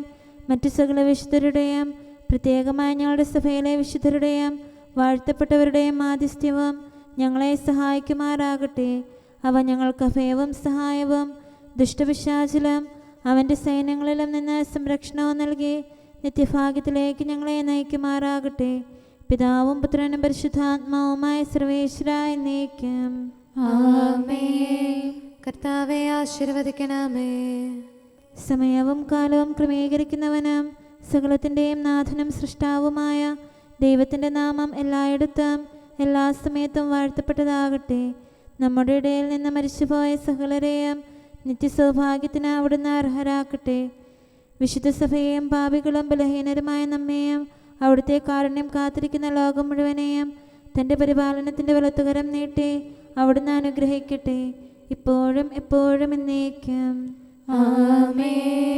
മറ്റു സകല വിശുദ്ധരുടെയും പ്രത്യേകമായി ഞങ്ങളുടെ സഭയിലെ വിശുദ്ധരുടെയും വാഴ്ത്തപ്പെട്ടവരുടെയും മാധ്യസ്ഥ്യവും ഞങ്ങളെ സഹായിക്കുമാറാകട്ടെ. അവ ഞങ്ങൾക്ക് അഭയവും സഹായവും ദുഷ്ടപിശാചിലും അവൻ്റെ സൈന്യങ്ങളിലും നിന്ന് സംരക്ഷണവും നൽകി നിത്യഭാഗ്യത്തിലേക്ക് ഞങ്ങളെ നയിക്കുമാറാകട്ടെ. പിതാവും പുത്രനും പരിശുദ്ധാത്മാവുമായ സർവേശ്വര എന്നേക്കും. ആമേൻ. കർത്താവെ ആശീർവദിക്കണമേ. സമയവും കാലവും ക്രമീകരിക്കുന്നവനും സകലത്തിൻ്റെയും നാഥനും സൃഷ്ടാവുമായ ദൈവത്തിൻ്റെ നാമം എല്ലായിടത്തും എല്ലാ സമയത്തും വാഴ്ത്തപ്പെട്ടതാകട്ടെ. നമ്മുടെ ഇടയിൽ നിന്ന് മരിച്ചുപോയ സകലരെയും നിത്യസൗഭാഗ്യത്തിന് അവിടുന്ന് അർഹരാക്കട്ടെ. വിശുദ്ധ സഭയെയും പാപികളും ബലഹീനരുമായ നമ്മെയും അവിടുത്തെ കാരുണ്യം കാത്തിരിക്കുന്ന ലോകം മുഴുവനെയും തൻ്റെ പരിപാലനത്തിൻ്റെ വലത്തുകരം നീട്ടി അവിടുന്ന് അനുഗ്രഹിക്കട്ടെ, ഇപ്പോഴും എപ്പോഴും എന്നേക്കും. ആമേൻ.